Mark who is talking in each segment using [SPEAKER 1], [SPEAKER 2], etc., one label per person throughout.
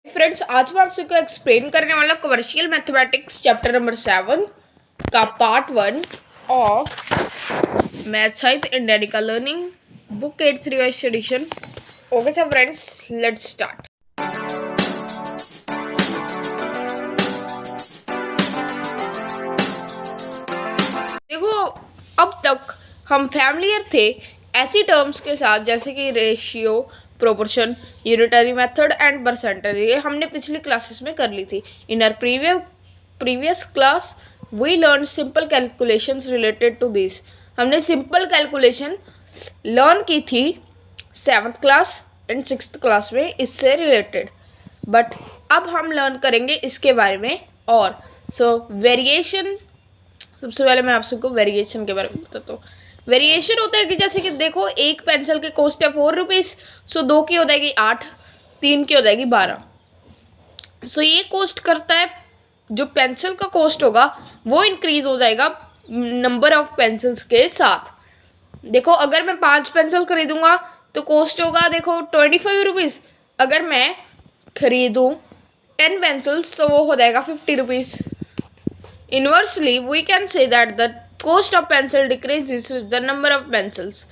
[SPEAKER 1] Friends, आज मैं आप सबको एक्सप्लेन करने वाला कमर्शियल मैथमेटिक्स चैप्टर नंबर 7 का part 1 of math science Indian learning book 8 3 edition. Okay sir friends, let's start. देखो, अब तक हम फैमिलियर थे ऐसी टर्म्स के साथ जैसे कि ratio, proportion, unitary method and percentage. ये हमने पिछली क्लासेस में कर ली थी। In our previous class we learn simple calculations related to this. हमने सिंपल कैलकुलेशन लर्न की थी 7th class and 6th class में इससे रिलेटेड, बट अब हम लर्न करेंगे इसके बारे में। और वेरिएशन, सबसे पहले मैं आप सबको वेरिएशन के बारे में बताता हूँ। वेरिएशन होता है कि जैसे कि देखो, एक पेंसिल की कॉस्ट है 4 रुपीज़, सो 2 की हो जाएगी 8, 3 की हो जाएगी 12। सो ये कॉस्ट करता है, जो पेंसिल का कॉस्ट होगा वो इंक्रीज हो जाएगा नंबर ऑफ पेंसिल्स के साथ। देखो, अगर मैं 5 पेंसिल खरीदूंगा तो कॉस्ट होगा देखो 25 रुपीज़। अगर मैं खरीदूँ 10 पेंसिल्स तो वो हो जाएगा 50 rupees. Inversely, we can say that the cost of pencil decreases with the number of pencils.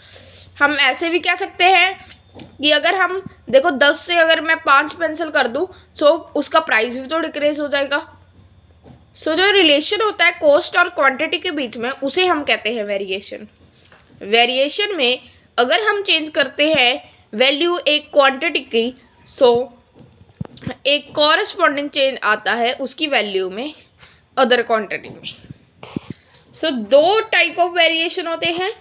[SPEAKER 1] हम ऐसे भी कह सकते हैं कि अगर हम देखो 10 से अगर मैं 5 पेंसिल कर दूं तो उसका प्राइस भी तो डिक्रीज हो जाएगा। सो जो रिलेशन होता है कॉस्ट और क्वांटिटी के बीच में, उसे हम कहते हैं वेरिएशन। वेरिएशन में अगर हम चेंज करते हैं वैल्यू एक क्वांटिटी की, सो एक कॉरस्पॉन्डिंग चेंज आता है उसकी वैल्यू में अदर क्वांटिटी में। सो दो टाइप ऑफ वेरिएशन होते हैं,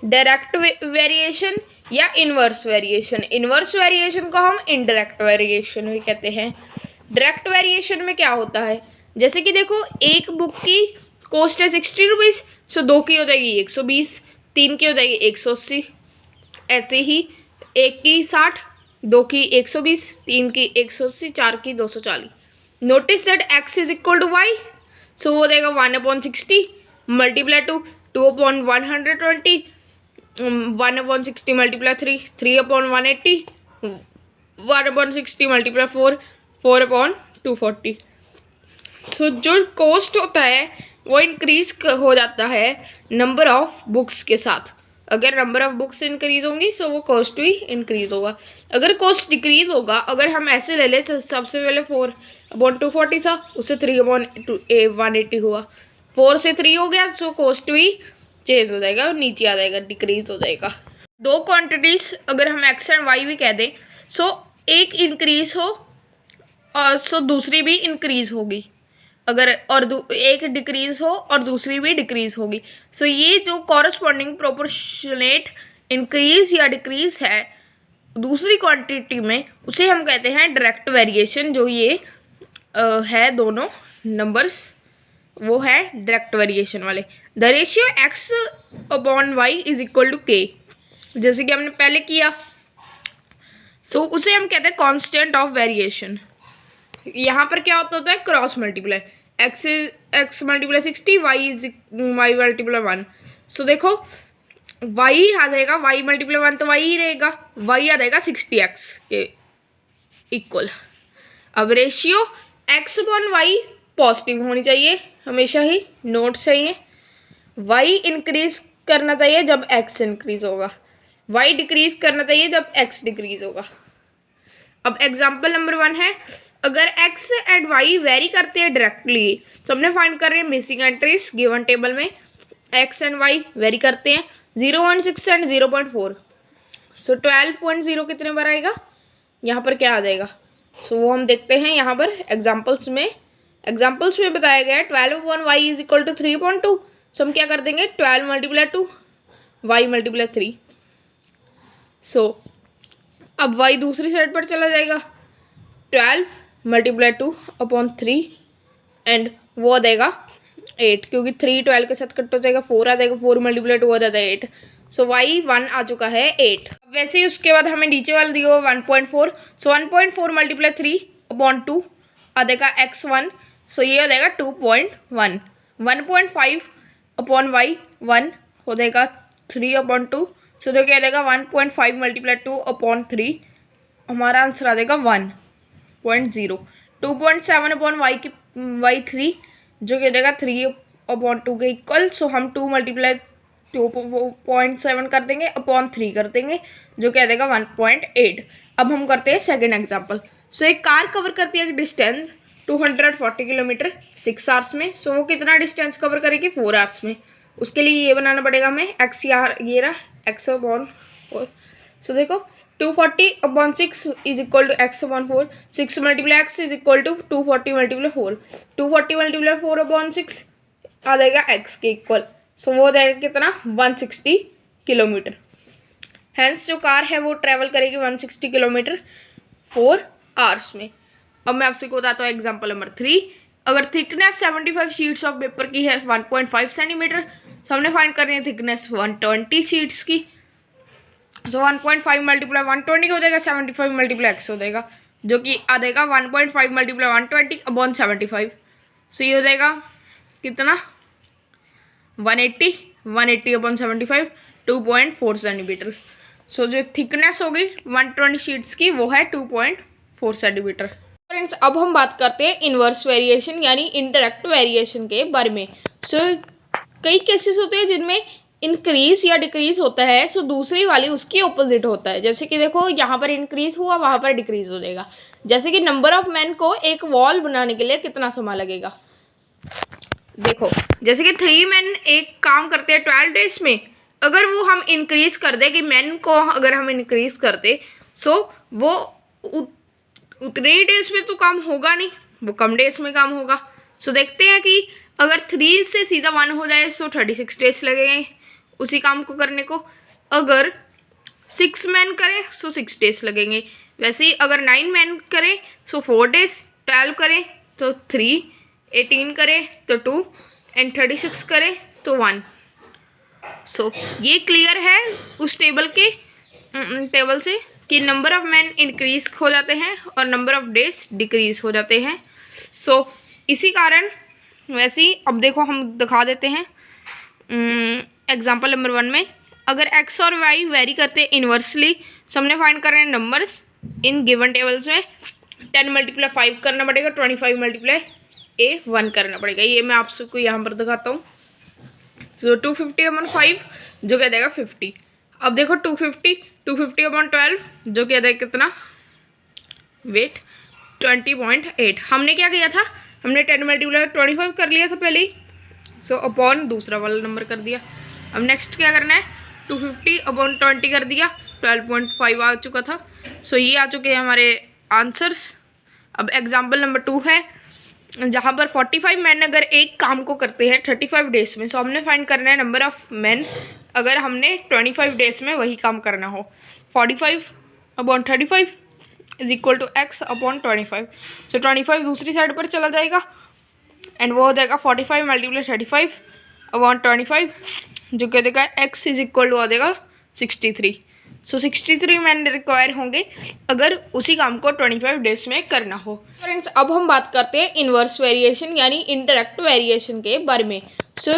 [SPEAKER 1] डायरेक्ट वेरिएशन या इनवर्स वेरिएशन। इनवर्स वेरिएशन को हम इनडायरेक्ट वेरिएशन भी कहते हैं। डायरेक्ट वेरिएशन में क्या होता है, जैसे कि देखो, एक बुक की कॉस्ट है 60 रुपीज़, सो 2 की हो जाएगी 120, 3 की हो जाएगी 180, ऐसे ही 1 की 60, 2 की 120, 3 की 180, 4 की 240। Notice that x is equal to y, so वो देगा 1/60 multiply to 2/120, 1/60 multiply 3/180, 1/60 multiply 4/240। So जो कॉस्ट होता है वो इंक्रीज हो जाता है नंबर ऑफ बुक्स के साथ। अगर नंबर ऑफ बुक्स इंक्रीज होंगी सो वो कॉस्ट भी इंक्रीज होगा। अगर कॉस्ट डिक्रीज होगा, अगर हम ऐसे ले लें, सबसे पहले 4/240 था, उससे 3/180 हुआ, 4 से 3 हो गया, सो कॉस्ट भी चेंज हो जाएगा, नीचे आ जाएगा, डिक्रीज हो जाएगा। दो क्वांटिटीज अगर हम एक्स एंड वाई भी कह दें, सो एक इंक्रीज हो और सो दूसरी भी इंक्रीज होगी, अगर और एक डिक्रीज हो और दूसरी भी डिक्रीज होगी। सो ये जो कॉरस्पॉन्डिंग प्रोपोर्शनेट इंक्रीज या डिक्रीज है दूसरी क्वांटिटी में, उसे हम कहते हैं डायरेक्ट वेरिएशन। जो ये है दोनों नंबर्स, वो है डायरेक्ट वेरिएशन वाले। The ratio x/y is equal to k, जैसे कि हमने पहले किया, सो उसे हम कहते हैं कांस्टेंट ऑफ वेरिएशन। यहाँ पर क्या होता है, cross multiply, x multiply 60, y multiply 1। सो देखो, y आ जाएगा, y मल्टीप्लाई 1 तो y ही रहेगा, y आ जाएगा 60x के इक्वल। अब रेशियो x/y पॉजिटिव होनी चाहिए हमेशा ही, नोट चाहिए। y इंक्रीज करना चाहिए जब x इंक्रीज होगा, y डिक्रीज करना चाहिए जब x डिक्रीज होगा। अब एग्जाम्पल नंबर 1 है, अगर x एंड y वेरी करते हैं डायरेक्टली, तो हमने फाइंड कर रहे हैं मिसिंग एंट्रीज गिवन टेबल में। x एंड y वेरी करते हैं 0.6 एंड 0.4, सो 12.0 कितने बार आएगा, यहाँ पर क्या आ जाएगा, सो वो हम देखते हैं यहाँ पर एग्जाम्पल्स में बताया गया है 12/y इज इक्वल टू 3.2। सो हम क्या कर देंगे, 12 मल्टीप्लाई 2, y मल्टीप्लाई 3। सो अब y दूसरी साइड पर चला जाएगा, 12 मल्टीप्लाई 2/3 एंड वो आ जाएगा 8, क्योंकि 3 12 के साथ कट हो जाएगा, 4 आ जाएगा, 4 मल्टीप्लाई 2 आ जाता है 8। सो y 1 आ चुका है 8। वैसे ही उसके बाद हमें नीचे वाला दिया हुआ 1.4, सो 1.4 मल्टीप्लाई 3/2 आ जाएगा x1, सो ये आ जाएगा 2.1। 1.5/y 1 हो जाएगा 3/2, सो जो क्या आ जाएगा 1.5 मल्टीप्लाई 2/3, हमारा आंसर आ जाएगा 1। 2.0, 2.7 अपॉन वाई 3 जो कि हो जाएगा 3/2 के इक्वल। सो हम 2 मल्टीप्लाई 2.7 कर देंगे अपॉन 3 कर देंगे जो कि आ जाएगा 1.8। अब हम करते हैं सेकेंड एग्जाम्पल। सो एक कार कवर करती है डिस्टेंस 240 किलोमीटर 6 आवर्स में। सो वो कितना डिस्टेंस कवर करेगी 4 आवर्स में। उसके लिए ये बनाना पड़ेगा हमें एक्स, ये रहा एक्स अपॉन 4। सो देखो 240/6 is equal to x upon 4, 6 multiply x is equal to 240 multiply 4, 240 multiply 4/6 आ जाएगा एक्स के इक्वल। सो वो हो जाएगा कितना 160 किलोमीटर। हैंस जो कार है वो ट्रैवल करेगी 160 किलोमीटर 4 आवर्स में। अब मैं आपसे को बताता हूँ एग्जाम्पल नंबर 3। अगर थिकनेस 75 शीट्स ऑफ पेपर की है 1.5 सेंटीमीटर, हमने फाइंड करनी है थिकनेस 120 शीट्स की। सो 1.5 मल्टीप्लाई 120 हो जाएगा, 75 मल्टीप्लाई एक्स हो जाएगा जो कि आ जाएगा 1.5 मल्टीप्लाई 120 अपॉन 75। सो ये हो जाएगा कितना 180 अपॉन 75 2.4 सेंटीमीटर। सो जो थिकनेस होगी 120 शीट्स की वो है 2.4 सेंटीमीटर। फ्रेंड्स अब हम बात करते हैं इन्वर्स वेरिएशन यानी इंटरैक्ट वेरिएशन के बारे में। सो कई केसेस होते हैं जिनमें इंक्रीज या डिक्रीज होता है, सो दूसरी वाली उसकी ऑपोजिट होता है। जैसे कि देखो यहाँ पर इंक्रीज हुआ वहाँ पर डिक्रीज हो जाएगा। जैसे कि नंबर ऑफ मैन को एक वॉल बनाने के लिए कितना समय लगेगा। देखो जैसे कि 3 मैन एक काम करते हैं 12 डेज में, अगर वो हम इंक्रीज कर दे कि मैन को अगर हम इंक्रीज करते सो वो उतने ही डेज में तो काम होगा नहीं, वो कम डेज में काम होगा। सो देखते हैं कि अगर 3 से सीधा 1 हो जाए सो 36 डेज लगेंगे उसी काम को करने को। अगर 6 मैन करें सो 6 डेज लगेंगे। वैसे ही अगर 9 मैन करें सो 4 डेज, 12 करें तो 3, 18 करें तो 2 एंड 36 करें तो 1। सो ये क्लियर है उस टेबल से कि नंबर ऑफ मैन इंक्रीज हो जाते हैं और नंबर ऑफ डेज डिक्रीज हो जाते हैं। सो इसी कारण वैसे ही अब देखो हम दिखा देते हैं एग्जाम्पल नंबर 1 में। अगर एक्स और वाई वेरी करते हैं इन्वर्सली, हमने फाइंड कर रहे हैं नंबर्स इन गिवन टेबल्स में 10 मल्टीप्लाई 5 करना पड़ेगा, 25 मल्टीप्लाई 1 करना पड़ेगा। ये मैं आप सबको यहाँ पर दिखाता हूँ। सो 250 अपॉन 5 जो क्या देगा 50। अब देखो 250 अपॉन 12 जो क्या देगा कितना वेट 20.8। हमने क्या किया था, हमने 10 मल्टीप्लाई 25 कर लिया था पहले ही। सो अपॉन दूसरा वाला नंबर कर दिया। अब नेक्स्ट क्या करना है 250 अपॉन 20 कर दिया, 12.5 आ चुका था। सो ये आ चुके हैं हमारे आंसर्स। अब एग्जाम्पल नंबर 2 है जहाँ पर 45 मैन अगर एक काम को करते हैं 35 डेज में। सो हमने फाइंड करना है नंबर ऑफ मैन अगर हमने 25 डेज में वही काम करना हो। 45 upon 35 is equal to x upon 25। So 25 दूसरी साइड पर चला जाएगा एंड वो हो जाएगा 45 मल्टीप्लाई 35 अपॉन 25 जो कह देगा एक्स इज इक्वल टू आ जाएगा 63। सो 63 मैन रिक्वायर होंगे अगर उसी काम को 25 डेज में करना हो। फ्रेंड्स अब हम बात करते हैं इन्वर्स वेरिएशन यानी इंटरैक्ट वेरिएशन के बारे में। सो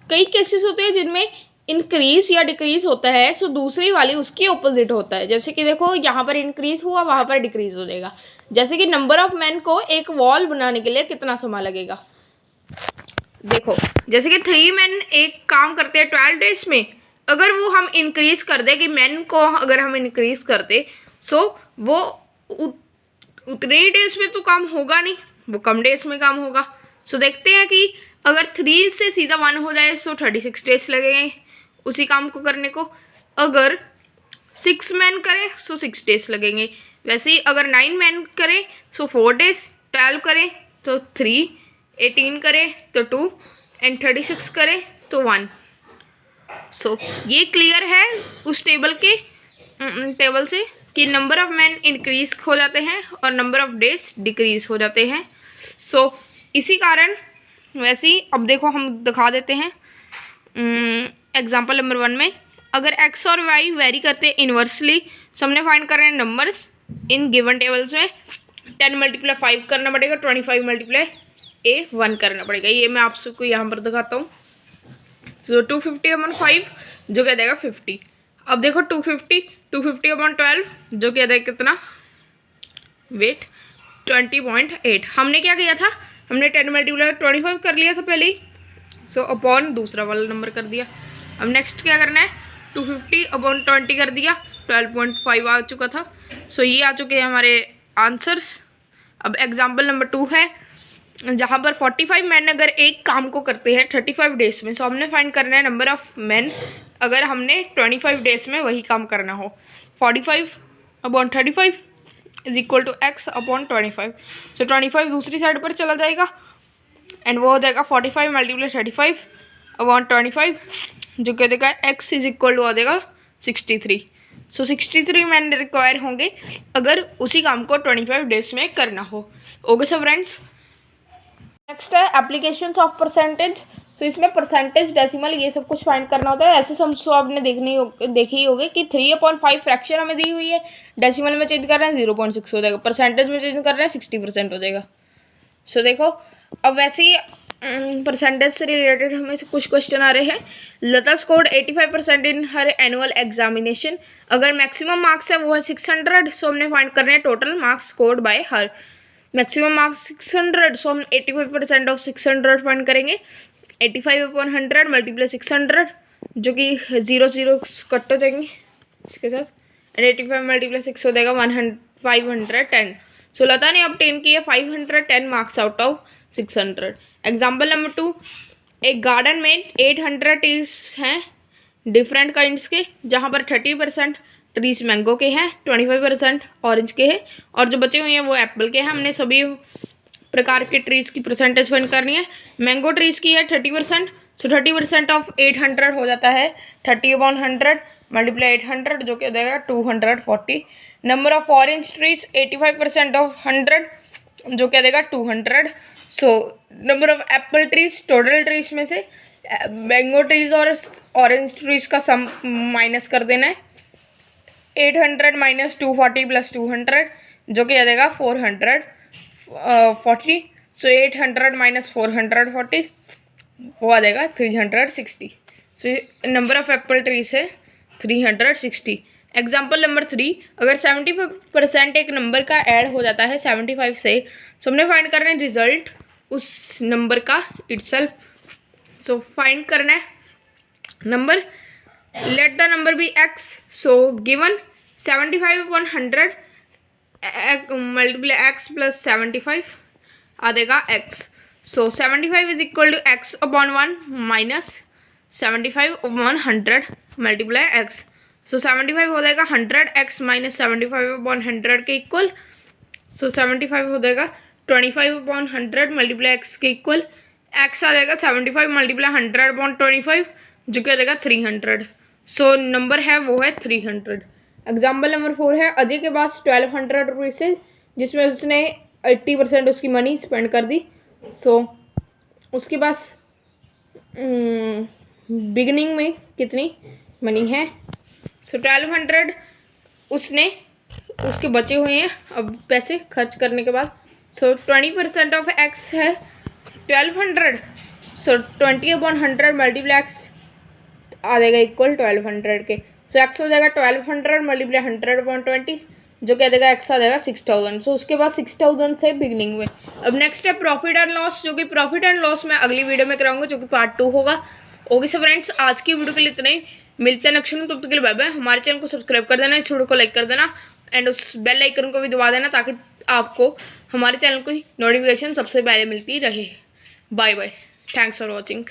[SPEAKER 1] कई केसेस होते हैं जिनमें इंक्रीज या डिक्रीज होता है, सो दूसरी वाली उसकी ऑपोजिट होता है। जैसे कि देखो यहाँ पर इंक्रीज हुआ वहाँ पर डिक्रीज हो जाएगा। जैसे कि नंबर ऑफ मैन को एक वॉल बनाने के लिए कितना समय लगेगा। देखो जैसे कि 3 मैन एक काम करते हैं 12 डेज में, अगर वो हम इंक्रीज कर दे कि मैन को अगर हम इंक्रीज करते सो वो उतने ही डेज में तो काम होगा नहीं, वो कम डेज में काम होगा। सो देखते हैं कि अगर 3 से सीधा 1 हो जाए सो 36 डेज लगेंगे उसी काम को करने को। अगर 6 मैन करें सो 6 डेज लगेंगे। वैसे ही अगर 9 मैन करें सो 4 डेज, 12 करें तो 3, 18 करें तो 2 एंड 36 करें तो 1। सो ये क्लियर है उस टेबल से कि नंबर ऑफ मैन इंक्रीज हो जाते हैं और नंबर ऑफ डेज डिक्रीज हो जाते हैं। सो इसी कारण वैसे ही अब देखो हम दिखा देते हैं एग्जाम्पल नंबर 1 में। अगर एक्स और वाई वेरी करते हैं इन्वर्सली, हमने फाइंड कर रहे हैं नंबर्स इन गिवन टेबल्स में 10 मल्टीप्लाई 5 करना पड़ेगा, 25 मल्टीप्लाई 1 करना पड़ेगा। ये मैं आप सबको यहाँ पर दिखाता हूँ। सो 250 अपॉन 5 जो क्या देगा 50। अब देखो 250 अपॉन 12 जो क्या देगा कितना वेट 20.8। हमने क्या किया था, हमने 10 मल्टीप्लाई 25 कर लिया था पहले ही, सो अपॉन दूसरा वाला नंबर कर दिया। अब नेक्स्ट क्या करना है, 250 अपॉन 20 कर दिया, 12.5 आ चुका था। सो ये आ चुके हैं हमारे आंसर्स। अब एग्जाम्पल नंबर 2 है, जहाँ पर 45 मैन अगर एक काम को करते हैं 35 डेज में, सो हमने फाइंड करना है नंबर ऑफ मैन अगर हमने 25 डेज में वही काम करना हो। 45 upon 35 is equal to x upon 25। So 25 दूसरी साइड पर चला जाएगा एंड वो हो जाएगा 45 मल्टीप्लाई 35 अपॉन 25, जो कह देगा x इज इक्वल टू आ जाएगा 63। सो 63 मैन रिक्वायर होंगे अगर उसी काम को 25 डेज में करना हो। ओके सो फ्रेंड्स, नेक्स्ट है एप्लीकेशंस ऑफ परसेंटेज। सो इसमें परसेंटेज, डेसिमल, ये सब कुछ फाइंड करना होता है। ऐसे सम्स तो आपने देखी ही होगी कि 3/5 फ्रैक्शन हमें दी हुई है, डेसिमल में चेंज कर रहे हैं 0.6 हो जाएगा, परसेंटेज में चेंज कर रहे हैं 60% हो जाएगा। सो देखो, अब वैसे ही परसेंटेज से रिलेटेड हमें से कुछ क्वेश्चन आ रहे हैं। लता स्कोर्ड 85% इन हर एनुअल एग्जामिनेशन। अगर मैक्सिमम मार्क्स है वो है 600, सो हमने फाइंड करने हैं total marks scored by her. Maximum marks 600, सो हम 85% ऑफ 600 फाइंड करेंगे। 85 अपॉन 100 मल्टीप्लाई 600, जो कि 0 कट हो जाएंगे इसके साथ, एंड 85 मल्टीप्लाई 6 हो जाएगा 510। सो लता ने ऑब्टेन किया 510 marks out of 600। Example number 2, एक गार्डन में 800 ट्रीज हैं डिफरेंट काइंड्स के, जहाँ पर 30% ट्रीज मैंगो के हैं, 25% ऑरेंज के हैं, और जो बचे हुए हैं वो एप्पल के हैं। हमने सभी प्रकार के ट्रीज की परसेंटेज फाइंड करनी है। मैंगो ट्रीज की है 30%, सो 30% ऑफ 800 हो जाता है 30 अपॉन 100 मल्टीप्लाई 800, जो कि हो जाएगा 240। Number of orange trees 85% of 100, जो क्या देगा 200। So number of Apple trees, total trees में से मैंगो ट्रीज और ऑरेंज ट्रीज का सम माइनस कर देना है। 800 माइनस 240 प्लस 200, जो कि आ जाएगा 440। सो 800 माइनस 440 वो आ जाएगा 360। So number of Apple trees है 360। एग्जाम्पल नंबर 3, अगर 75% एक नंबर का ऐड हो जाता है 75 से, सो हमने फाइंड करना है रिजल्ट उस नंबर का इटसेल्फ। सो फाइंड करना है number, let the number be x। So given 75 upon 100 multiply x plus 75 आ देगा x। So 75 is equal to x upon 1 minus 75 upon 100 multiply x। So 75 हो जाएगा 100x माइनस 75 अपॉन 100 के equal. सो 75 हो जाएगा 25 अपॉन 100 मल्टीप्लाई x के equal. x आ जाएगा 75 multiply 100 upon 25, जो क्या देगा 300। सो नंबर है वो है 300। एग्जाम्पल नंबर 4 है, अजय के पास 1200 रुपये से, जिसमें उसने 80% उसकी मनी स्पेंड कर दी। सो उसके पास बिगनिंग में कितनी मनी है। सो 1200 उसने उसके बचे हुए हैं अब पैसे खर्च करने के बाद। सो 20% ऑफ x है 1200, सो 20 अपॉन 100 मल्टीप्लाई x आ जाएगा इक्वल 1200 के। सो x हो जाएगा 1200 मल्टीप्लाई 100 अपॉन 20, जो क्या देगा x आ जाएगा 6000। सो उसके बाद 6000 थे बिगनिंग में। अब नेक्स्ट है प्रॉफिट एंड लॉस, जो कि प्रॉफिट एंड लॉस मैं अगली वीडियो में कराऊंगा, जो कि पार्ट 2 होगा। ओके सो फ्रेंड्स, आज की वीडियो के लिए इतना ही, मिलते हैं नेक्स्ट में, तब तक के लिए बाय बाय। हमारे चैनल को सब्सक्राइब कर देना, इस वीडियो को लाइक कर देना एंड उस बेल आइकन को भी दबा देना, ताकि आपको हमारे चैनल की नोटिफिकेशन सबसे पहले मिलती रहे। Bye bye, thanks for watching.